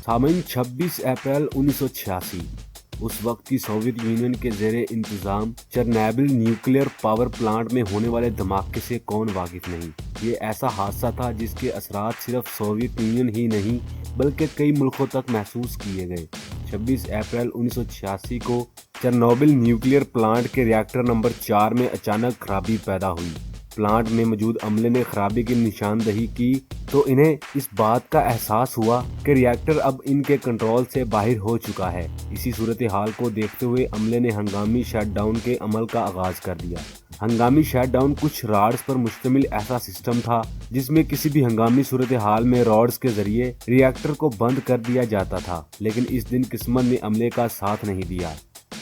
سامعین 26 اپریل 1986 اس وقت کی سوویت یونین کے زیر انتظام چرنوبل نیوکلیئر پاور پلانٹ میں ہونے والے دھماکے سے کون واقف نہیں۔ یہ ایسا حادثہ تھا جس کے اثرات صرف سوویت یونین ہی نہیں بلکہ کئی ملکوں تک محسوس کیے گئے۔ 26 اپریل 1986 کو چرنوبل نیوکلیئر پلانٹ کے ری ایکٹر نمبر 4 میں اچانک خرابی پیدا ہوئی۔ پلانٹ میں موجود عملے نے خرابی کی نشاندہی کی تو انہیں اس بات کا احساس ہوا کہ ری ایکٹر اب ان کے کنٹرول سے باہر ہو چکا ہے۔ اسی صورتحال کو دیکھتے ہوئے عملے نے ہنگامی شٹ ڈاؤن کے عمل کا آغاز کر دیا۔ ہنگامی شٹ ڈاؤن کچھ راڈز پر مشتمل ایسا سسٹم تھا جس میں کسی بھی ہنگامی صورتحال میں راڈز کے ذریعے ری ایکٹر کو بند کر دیا جاتا تھا، لیکن اس دن قسمت نے عملے کا ساتھ نہیں دیا۔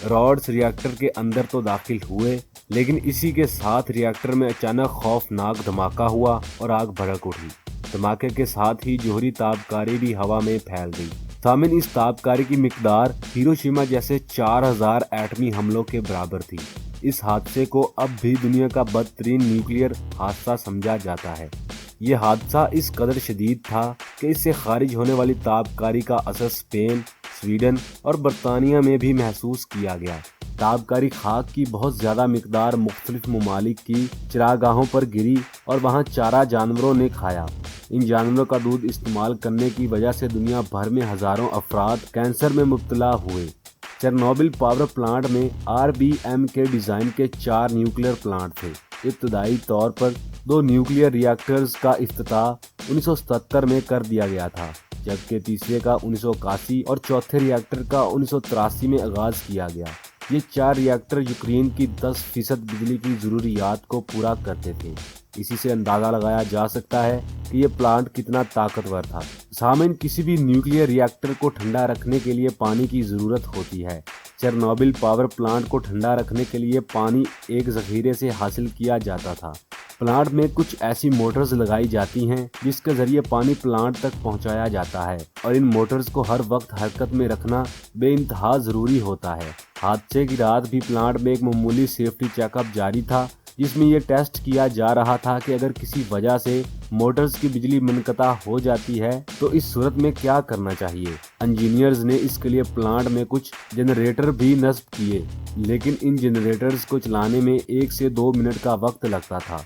راڈز ری ایکٹر کے اندر تو داخل ہوئے، لیکن اسی کے ساتھ ری ایکٹر میں اچانک خوفناک دھماکہ ہوا اور آگ بھڑک اٹھی۔ دھماکے کے ساتھ ہی جوہری تابکاری بھی ہوا میں پھیل گئی۔ سامعین، اس تابکاری کی مقدار ہیروشیما جیسے 4000 ایٹمی حملوں کے برابر تھی۔ اس حادثے کو اب بھی دنیا کا بدترین نیوکلیئر حادثہ سمجھا جاتا ہے۔ یہ حادثہ اس قدر شدید تھا کہ اس سے خارج ہونے والی تابکاری کا اثر اسپین، سویڈن اور برطانیہ میں بھی محسوس کیا گیا۔ تابکاری خاک کی بہت زیادہ مقدار مختلف ممالک کی چراگاہوں پر گری اور وہاں چارہ جانوروں نے کھایا۔ ان جانوروں کا دودھ استعمال کرنے کی وجہ سے دنیا بھر میں ہزاروں افراد کینسر میں مبتلا ہوئے۔ چرنوبل پاور پلانٹ میں RBM کے ڈیزائن کے 4 نیوکلیئر پلانٹ تھے۔ ابتدائی طور پر 2 نیوکلیئر ری ایکٹرز کا افتتاح 1977 میں کر دیا گیا تھا، جبکہ تیسرے کا 1981 اور چوتھے ری ایکٹر کا 1983 میں آغاز کیا گیا۔ یہ 4 ری ایکٹر یوکرین کی 10% بجلی کی ضروریات کو پورا کرتے تھے۔ اسی سے اندازہ لگایا جا سکتا ہے کہ یہ پلانٹ کتنا طاقتور تھا۔ سامعین، کسی بھی نیوکلیئر ری ایکٹر کو ٹھنڈا رکھنے کے لیے پانی کی ضرورت ہوتی ہے۔ چرنوبل پاور پلانٹ کو ٹھنڈا رکھنے کے لیے پانی ایک ذخیرے سے حاصل کیا جاتا تھا۔ پلانٹ میں کچھ ایسی موٹرز لگائی جاتی ہیں جس کے ذریعے پانی پلانٹ تک پہنچایا جاتا ہے، اور ان موٹرز کو ہر وقت حرکت میں رکھنا بے انتہا ضروری ہوتا ہے۔ حادثے کی رات بھی پلانٹ میں ایک معمولی سیفٹی چیک اپ جاری تھا، جس میں یہ ٹیسٹ کیا جا رہا تھا کہ اگر کسی وجہ سے موٹرز کی بجلی منقطع ہو جاتی ہے تو اس صورت میں کیا کرنا چاہیے۔ انجینئرز نے اس کے لیے پلانٹ میں کچھ جنریٹر بھی نصب کیے، لیکن ان جنریٹرز کو چلانے میں 1 سے 2 منٹ کا وقت لگتا تھا۔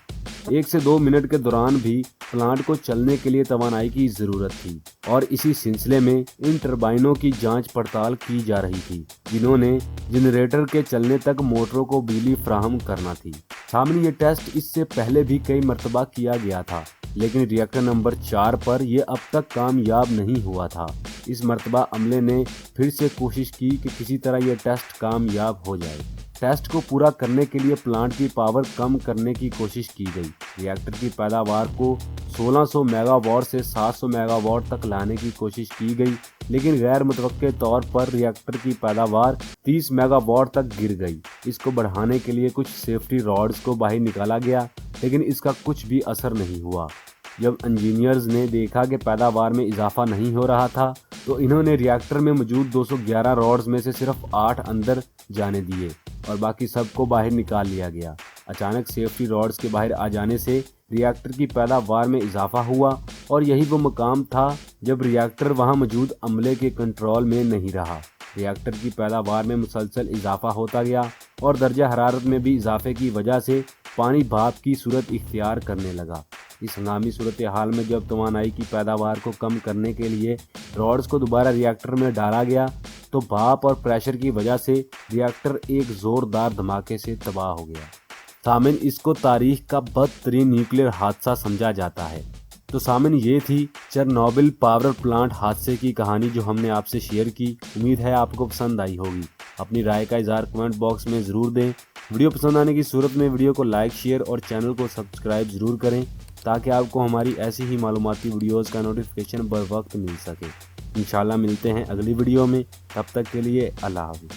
1 سے 2 منٹ کے دوران بھی پلانٹ کو چلنے کے لیے توانائی کی ضرورت تھی، اور اسی سلسلے میں ان ٹربائنوں کی جانچ پڑتال کی جا رہی تھی جنہوں نے جنریٹر کے چلنے تک موٹروں کو بجلی فراہم کرنا تھی۔ سامنے یہ ٹیسٹ اس سے پہلے بھی کئی مرتبہ کیا گیا تھا، لیکن ری ایکٹر نمبر 4 پر یہ اب تک کامیاب نہیں ہوا تھا۔ اس مرتبہ عملے نے پھر سے کوشش کی کہ کسی طرح یہ ٹیسٹ کامیاب ہو جائے۔ ٹیسٹ کو پورا کرنے کے لیے پلانٹ کی پاور کم کرنے کی کوشش کی گئی۔ ری ایکٹر کی پیداوار کو 1600 میگا واٹ سے 700 میگا واٹ تک لانے کی کوشش کی گئی، لیکن غیر متوقع طور پر ری ایکٹر کی پیداوار 30 میگا واٹ تک گر گئی۔ اس کو بڑھانے کے لیے کچھ سیفٹی راڈز کو باہر نکالا گیا، لیکن اس کا کچھ بھی اثر نہیں ہوا۔ جب انجینئرز نے دیکھا کہ پیداوار میں اضافہ نہیں ہو رہا تھا تو انہوں نے ری ایکٹر میں موجود 211 راڈز میں سے صرف 8 اندر جانے دیے اور باقی سب کو باہر نکال لیا گیا۔ اچانک سیفٹی راڈز کے باہر آ جانے سے ری ایکٹر کی پیداوار میں اضافہ ہوا، اور یہی وہ مقام تھا جب ری ایکٹر وہاں موجود عملے کے کنٹرول میں نہیں رہا۔ ری ایکٹر کی پیداوار میں مسلسل اضافہ ہوتا گیا، اور درجہ حرارت میں بھی اضافے کی وجہ سے پانی بھاپ کی صورت اختیار کرنے لگا۔ اس ہنگامی صورتحال میں جب توانائی کی پیداوار کو کم کرنے کے لیے راڈز کو دوبارہ ری ایکٹر میں ڈالا گیا تو بھاپ اور پریشر کی وجہ سے ری ایکٹر ایک زوردار دھماکے سے تباہ ہو گیا۔ سامعین، اس کو تاریخ کا بدترین نیوکلیئر حادثہ سمجھا جاتا ہے۔ تو سامعین، یہ تھی چرنوبل پاور پلانٹ حادثے کی کہانی جو ہم نے آپ سے شیئر کی۔ امید ہے آپ کو پسند آئی ہوگی۔ اپنی رائے کا اظہار کمنٹ باکس میں ضرور دیں۔ ویڈیو پسند آنے کی صورت میں ویڈیو کو لائک، شیئر اور چینل کو سبسکرائب ضرور کریں تاکہ آپ کو ہماری ایسی ہی معلوماتی ویڈیوز کا نوٹیفیکیشن بر وقت مل سکے۔ انشاءاللہ ملتے ہیں اگلی ویڈیو میں، تب تک کے لیے اللہ حافظ۔